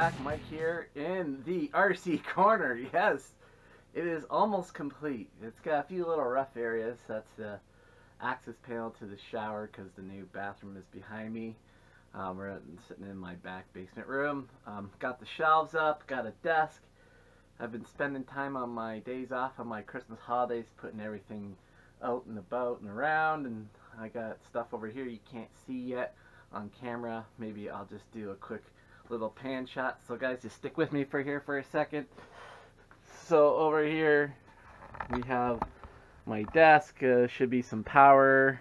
back. Mike here in the RC corner. Yes, it is almost complete. It's got a few little rough areas. That's the access panel to the shower because the new bathroom is behind me. We're sitting in my back basement room. Got the shelves up, got a desk. I've been spending time on my days off on my Christmas holidays putting everything out and about and around, and I got stuff over here you can't see yet on camera. Maybe I'll just do a quick little pan shot. So guys, just stick with me for a second. So over here we have my desk. Should be some power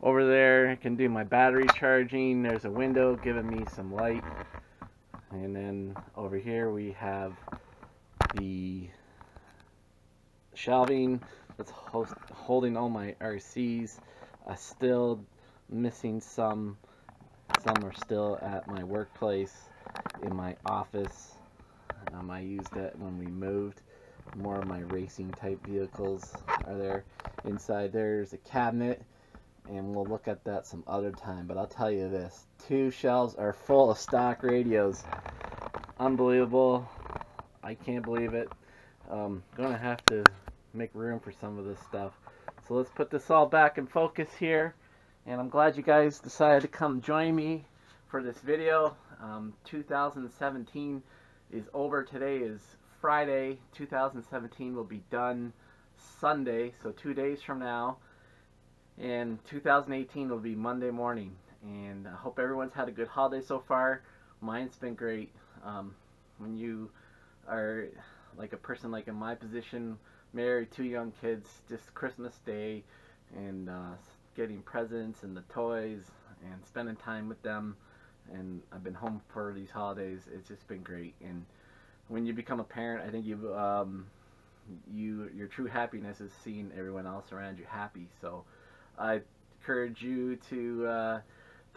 over there. I can do my battery charging. There's a window giving me some light, and then over here we have the shelving that's holding all my RCs. Still missing some are still at my workplace in my office. I used it when we moved. More of my racing type vehicles are there. Inside there's a cabinet, and we'll look at that some other time, but I'll tell you this, 2 shelves are full of stock radios. Unbelievable. I can't believe it. Gonna have to make room for some of this stuff. So let's put this all back in focus here, and I'm glad you guys decided to come join me for this video. 2017 is over. Today is Friday. 2017 will be done Sunday, so 2 days from now, and 2018 will be Monday morning. And I hope everyone's had a good holiday so far. Mine's been great. When you are like a person like in my position, married, 2 young kids, just Christmas Day and getting presents and the toys and spending time with them, and I've been home for these holidays. It's just been great. And when you become a parent, I think your true happiness is seeing everyone else around you happy. So I encourage you to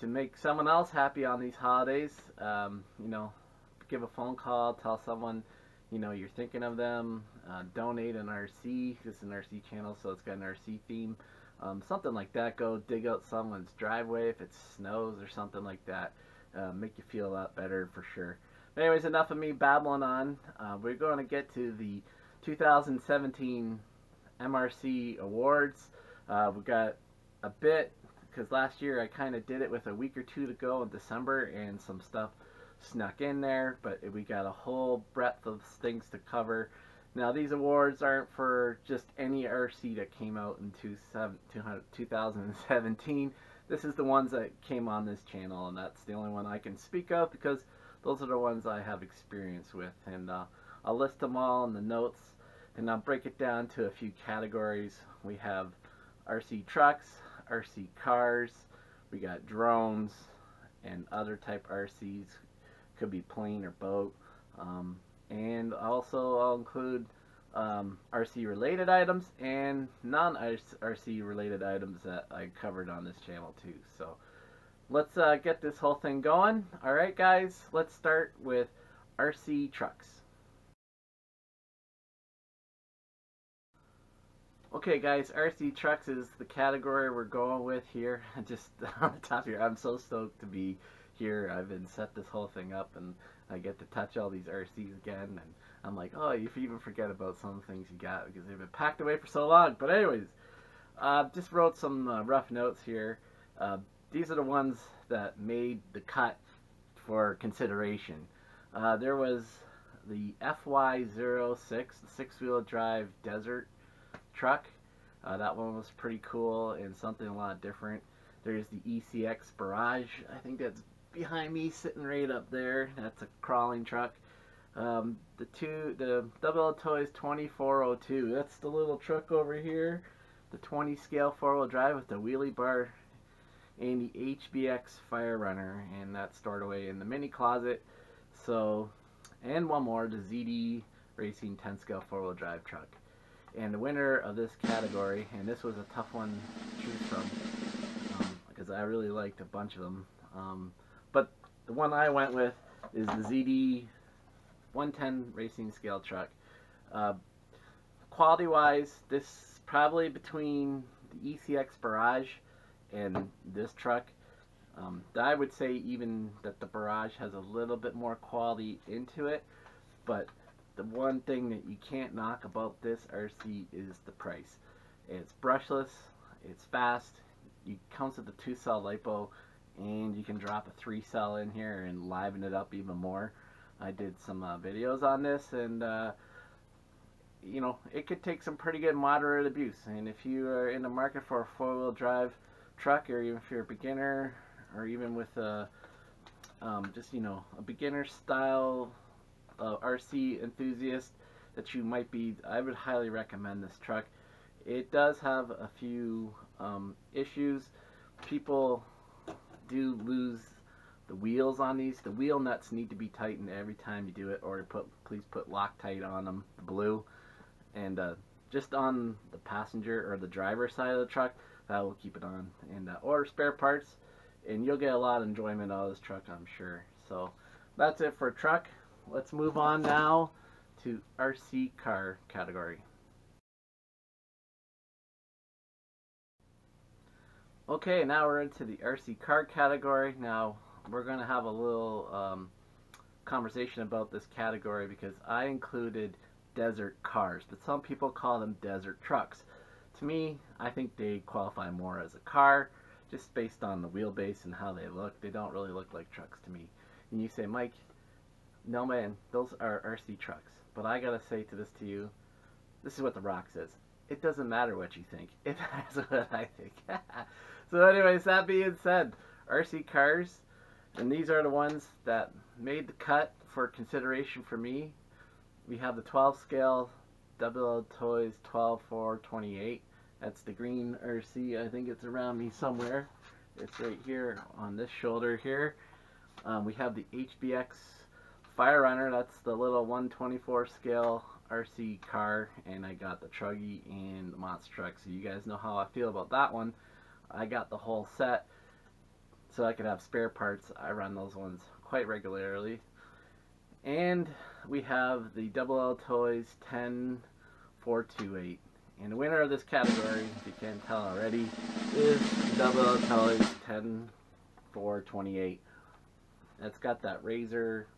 make someone else happy on these holidays. You know, give a phone call, tell someone you're thinking of them, donate an RC. This is an RC channel, so it's got an RC theme, something like that. Go dig out someone's driveway if it snows or something like that. Make you feel a lot better for sure. But anyways, enough of me babbling on. We're going to get to the 2017 MRC awards. We got a bit, because last year I kind of did it with a week or 2 to go in December, and some stuff snuck in there, but we got a whole breadth of things to cover. Now, these awards aren't for just any RC that came out in 2017. This is the ones that came on this channel, and that's the only one I can speak of because those are the ones I have experience with. And I'll list them all in the notes, and I'll break it down to a few categories. We have RC trucks, RC cars, we got drones, and other type RCs. Could be plane or boat, and also I'll include RC related items and non-RC related items that I covered on this channel too. So let's get this whole thing going. Alright guys, let's start with RC trucks. Okay guys, RC trucks is the category we're going with here. Just on the top here, I'm so stoked to be here. I've been set this whole thing up, and I get to touch all these RCs again, and I'm like, oh, you even forget about some things you got because they've been packed away for so long. But anyways, just wrote some rough notes here. These are the ones that made the cut for consideration. There was the FY06, the 6-wheel drive desert truck. That one was pretty cool and something a lot different. There's the ECX Barrage. I think that's behind me, sitting right up there. That's a crawling truck. The Double Toys 2402. That's the little truck over here. The 20 scale 4-wheel drive with the wheelie bar and the HBX Fire Runner, and that's stored away in the mini closet. So, and one more, the ZD Racing 10 scale 4-wheel drive truck. And the winner of this category, and this was a tough one to choose from because I really liked a bunch of them. But the one I went with is the ZD 110 racing scale truck. Quality wise, this is probably between the ECX Barrage and this truck. I would say even that the Barrage has a little bit more quality into it, but the one thing that you can't knock about this RC is the price. It's brushless, it's fast, it comes with a 2-cell LiPo, and you can drop a 3-cell in here and liven it up even more. I did some videos on this, and you know, it could take some pretty good moderate abuse. And if you are in the market for a 4-wheel drive truck, or even if you're a beginner, or even with a just, you know, a beginner style RC enthusiast that you might be, I would highly recommend this truck. It does have a few issues. People do lose the wheels on these. The wheel nuts need to be tightened every time you do it, or please put Loctite on them, the blue. And just on the passenger or the driver side of the truck, that will keep it on. And order spare parts, and you'll get a lot of enjoyment out of this truck, I'm sure. So that's it for truck. Let's move on now to RC car category. Okay, now we're into the RC car category. Now we're going to have a little conversation about this category because I included desert cars, but some people call them desert trucks. To me, I think they qualify more as a car, just based on the wheelbase and how they look. They don't really look like trucks to me. And you say, Mike, no man, those are RC trucks. But I gotta say to you, this is what The Rock says. It doesn't matter what you think. It matters what I think. So anyways, that being said, RC cars, and these are the ones that made the cut for consideration for me. We have the 12 scale Double Toys 12-4-28. That's the green RC. I think it's around me somewhere. It's right here on this shoulder here. We have the HBX Fire Runner. That's the little 1/24 scale RC car, and I got the Truggy and the Monster Truck. So you guys know how I feel about that one. I got the whole set so I could have spare parts. I run those ones quite regularly. And we have the Double L Toys 10-4-28. And the winner of this category, if you can't tell already, is the Double L Toys 10-4-28. It's got that Razor,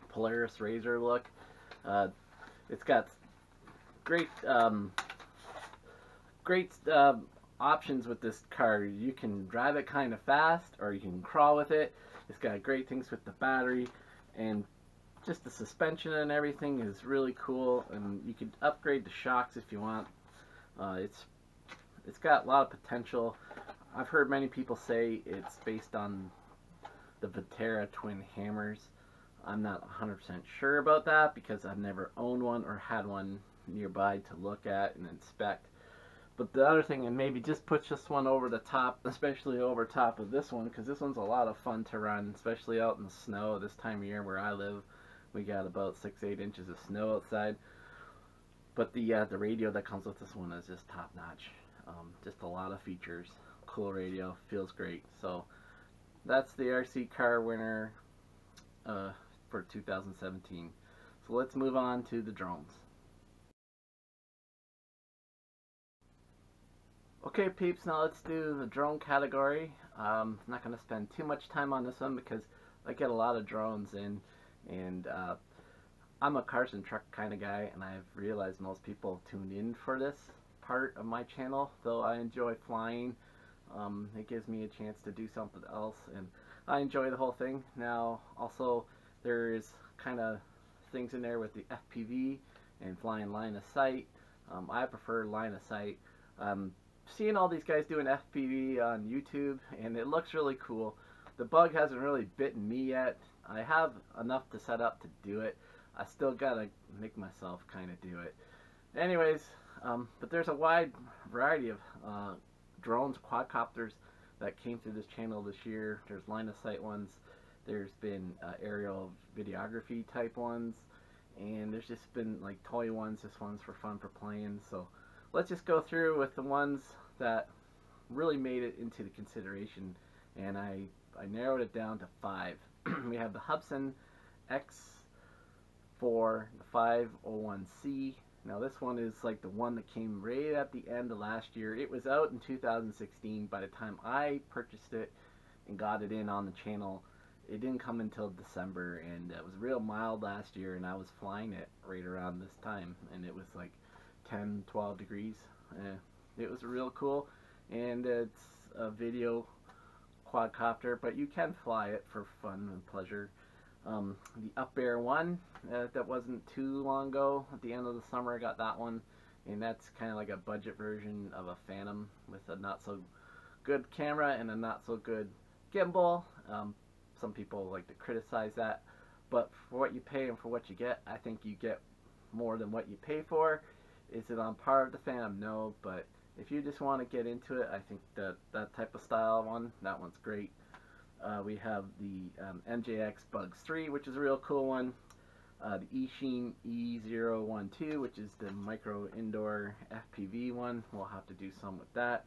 Polaris Razor look. It's got great options with this car. You can drive it kind of fast, or you can crawl with it. It's got great things with the battery, and just the suspension and everything is really cool. And you could upgrade the shocks if you want. It's got a lot of potential. I've heard many people say it's based on the Vetera twin hammers. I'm not 100% sure about that because I've never owned one or had one nearby to look at and inspect. But the other thing, and maybe just push this one over the top, especially over top of this one, because this one's a lot of fun to run, especially out in the snow this time of year where I live. We got about 6-8 inches of snow outside. But the radio that comes with this one is just top notch. Just a lot of features. Cool radio, feels great. So that's the RC car winner for 2017. So let's move on to the drones. Okay peeps, now let's do the drone category. I'm not going to spend too much time on this one because I get a lot of drones in, and I'm a cars and truck kind of guy, and I've realized most people tune in for this part of my channel. Though I enjoy flying, it gives me a chance to do something else, and I enjoy the whole thing. Now also there's kind of things in there with the FPV and flying line of sight. I prefer line of sight. Seeing all these guys doing FPV on YouTube, and it looks really cool. The bug hasn't really bitten me yet. I have enough to set up to do it. I still gotta make myself kind of do it. Anyways, but there's a wide variety of drones, quadcopters that came through this channel this year. There's line of sight ones. There's been aerial videography type ones, and there's just been like toy ones. This one's for fun, for playing. So let's just go through with the ones that really made it into the consideration, and I narrowed it down to 5. We have the Hubsan X4, the 501C. Now this one is like the one that came right at the end of last year. It was out in 2016. By the time I purchased it, and got it in on the channel. It didn't come until December, and it was real mild last year, and I was flying it right around this time, and it was like 10, 12 degrees. It was real cool, and it's a video quadcopter, but you can fly it for fun and pleasure. The Up Air one, that wasn't too long ago. At the end of the summer I got that one, and that's kind of like a budget version of a Phantom with a not so good camera and a not so good gimbal. Some people like to criticize that, but for what you pay and for what you get, I think you get more than what you pay for. Is it on par with the Phantom? No, but if you just want to get into it, I think that type of style one, that one's great. We have the MJX Bugs 3, which is a real cool one. The Eachine E012, which is the micro indoor FPV one. We'll have to do some with that.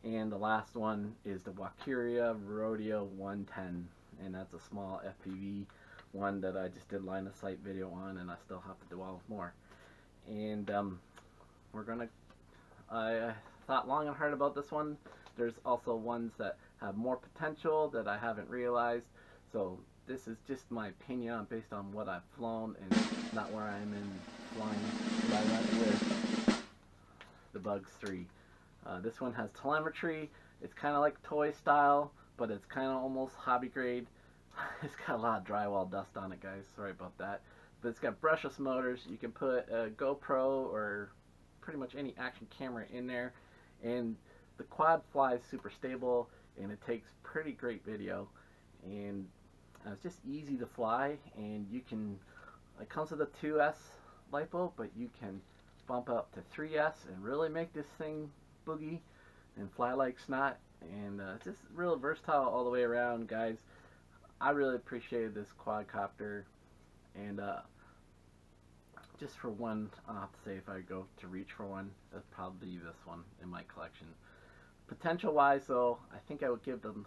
And the last one is the Wakiria Rodeo 110, and that's a small FPV one that I just did line of sight video on, and I still have to develop more. And I thought long and hard about this one. There's also ones that have more potential that I haven't realized, so this is just my opinion based on what I've flown and not where I'm in flying. But I went with the Bugs 3. This one has telemetry. It's kind of like toy style, but it's kind of almost hobby grade. It's got a lot of drywall dust on it, guys. Sorry about that. But it's got brushless motors. You can put a GoPro or pretty much any action camera in there, and the quad flies super stable, and it takes pretty great video, and it's just easy to fly. And you can, it comes with a 2S LiPo, but you can bump up to 3S and really make this thing boogie and fly like snot. And it's just real versatile all the way around, guys. I really appreciated this quadcopter, and just for one, I'll have to say, if I go to reach for one, that's probably this one in my collection. Potential wise though, I think I would give them,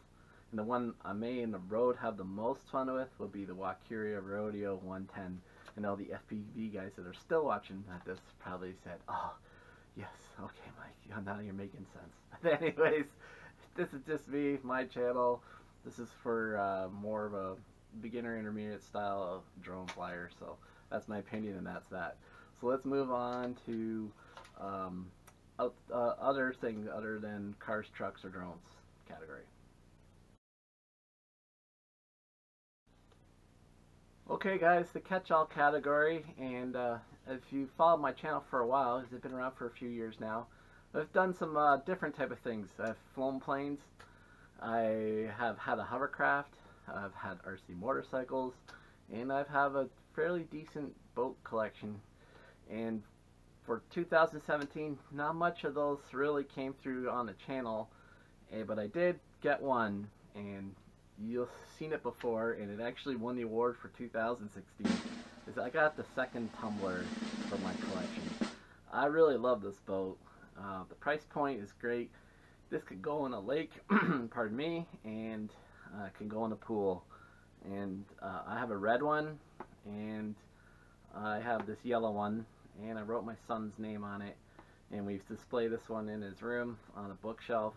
and the one I may in the road have the most fun with would be the Wakiria Rodeo 110. And all the FPV guys that are still watching at this probably said, oh yes, okay Mike, now you're making sense. But anyways, this is just me, my channel. This is for more of a beginner intermediate style of drone flyer, so that's my opinion, and that's that. So let's move on to other things other than cars, trucks, or drones category. Okay guys, the catch-all category, and if you followed my channel for a while, because it's been around for a few years now, I've done some different type of things. I've flown planes, I have had a hovercraft, I've had RC motorcycles, and I've had a fairly decent boat collection. And for 2017, not much of those really came through on the channel, but I did get one, and you've seen it before, and it actually won the award for 2016. Is I got the second tumbler for my collection. I really love this boat. The price point is great. This could go in a lake, pardon me, and can go in a pool. And I have a red one, and I have this yellow one, and I wrote my son's name on it, and we've displayed this one in his room on a bookshelf.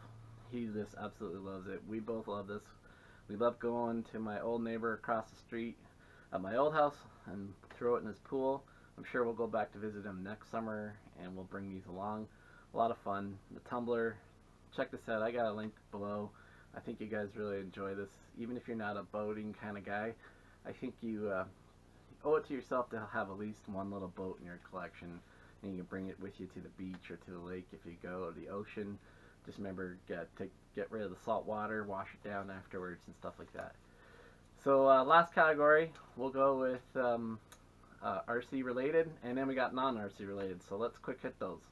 He just absolutely loves it. We both love this. We love going to my old neighbor across the street at my old house and throw it in his pool. I'm sure we'll go back to visit him next summer, and we'll bring these along. A lot of fun. The tumbler, check this out. I got a link below. I think you guys really enjoy this. Even if you're not a boating kind of guy, I think you owe it to yourself to have at least one little boat in your collection, and you can bring it with you to the beach or to the lake if you go, or the ocean. Just remember, get rid of the salt water, wash it down afterwards, and stuff like that. So last category, we'll go with RC related, and then we got non-RC related. So let's quick hit those.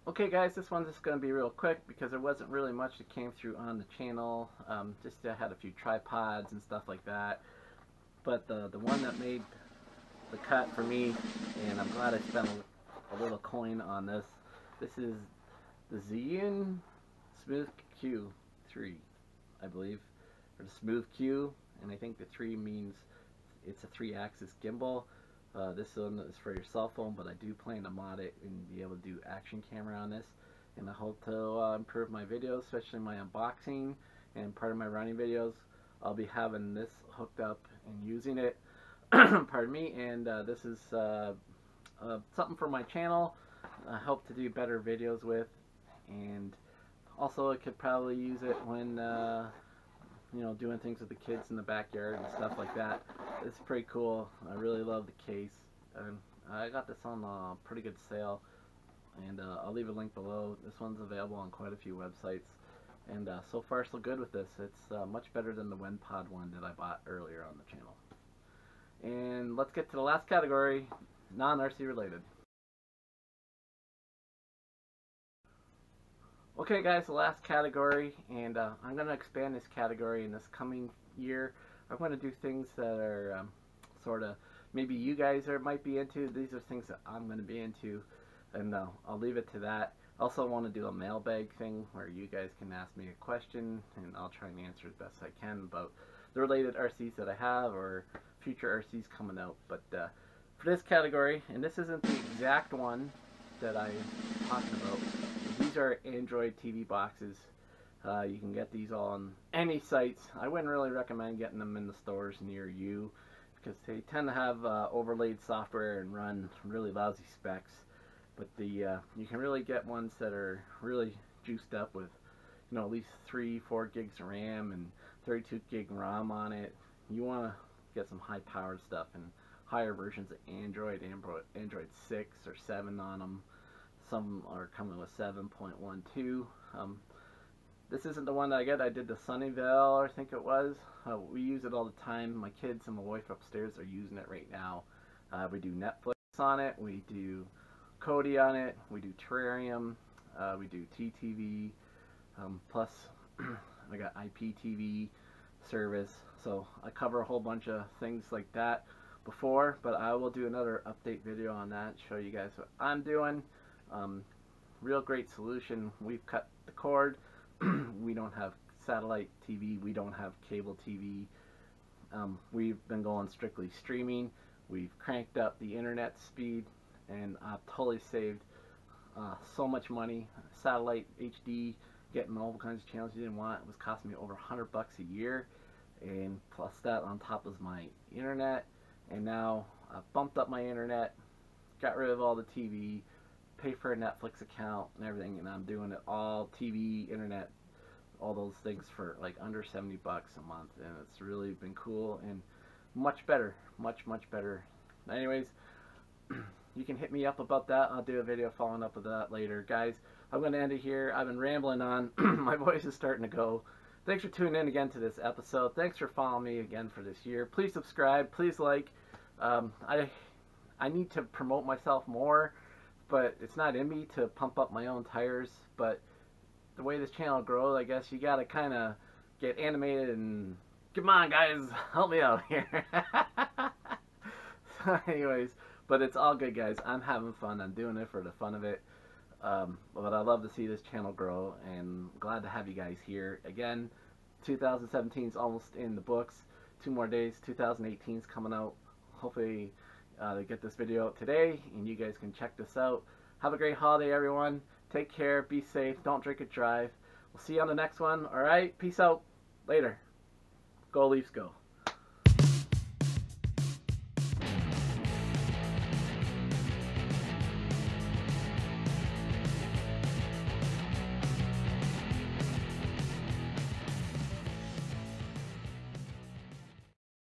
Okay guys, this one's just going to be real quick because there wasn't really much that came through on the channel. Just I had a few tripods and stuff like that. But the one that made the cut for me, and I'm glad I spent a little coin on this. This is the Zhiyun Smooth Q3, I believe, or the Smooth Q, and I think the 3 means it's a 3-axis gimbal. This one is for your cell phone, but I do plan to mod it and be able to do action camera on this. And I hope to improve my videos, especially my unboxing and part of my running videos. I'll be having this hooked up and using it. Pardon me. And this is something for my channel. I hope to do better videos with, and also I could probably use it when you know, doing things with the kids in the backyard and stuff like that. It's pretty cool. I really love the case, and I got this on a pretty good sale, and I'll leave a link below. This one's available on quite a few websites, and so far so good with this. It's much better than the WinPod one that I bought earlier on the channel. And let's get to the last category, non-RC related. Okay guys, the last category, and I'm going to expand this category in this coming year. I'm going to do things that are sort of, maybe you guys might be into. These are things that I'm going to be into, and I'll leave it to that. I also want to do a mailbag thing where you guys can ask me a question, and I'll try and answer as best I can about the related RCs that I have or future RCs coming out. But for this category, and this isn't the exact one that I'm talking about, these are Android TV boxes. You can get these on any sites. I wouldn't really recommend getting them in the stores near you because they tend to have overlaid software and run really lousy specs. But you can really get ones that are really juiced up with, you know, at least 3-4 gigs of RAM and 32 gig ROM on it. You want to get some high powered stuff and higher versions of Android 6 or 7 on them. Some are coming with 7.12. This isn't the one that I get. I did the Sunnyvale, I think it was. We use it all the time. My kids and my wife upstairs are using it right now. We do Netflix on it. We do Kodi on it. We do Terrarium. We do TTV. Plus, I got IPTV service. So I cover a whole bunch of things like that before, but I will do another update video on that, show you guys what I'm doing. Real great solution. We've cut the cord. We don't have satellite TV. We don't have cable TV. We've been going strictly streaming. We've cranked up the internet speed, and I've totally saved so much money. Satellite HD, getting all kinds of channels you didn't want, it was costing me over $100 a year, and plus that on top of my internet. And now I've bumped up my internet, got rid of all the TV, pay for a Netflix account and everything, and I'm doing it all TV, internet, all those things for like under 70 bucks a month, and it's really been cool and much better, much better. Anyways, you can hit me up about that. I'll do a video following up with that later. Guys, I'm going to end it here. I've been rambling on. My voice is starting to go. Thanks for tuning in again to this episode. Thanks for following me again for this year. Please subscribe. Please like. I need to promote myself more, but it's not in me to pump up my own tires. But the way this channel grows, I guess you gotta kind of get animated and come on guys, help me out here. So anyways, but it's all good guys. I'm having fun. I'm doing it for the fun of it. But I love to see this channel grow, and glad to have you guys here again. 2017 is almost in the books. 2 more days. 2018 is coming out. Hopefully they get this video out today and you guys can check this out. Have a great holiday everyone. Take care, be safe, don't drink and drive. We'll see you on the next one. Alright, peace out. Later. Go Leafs go.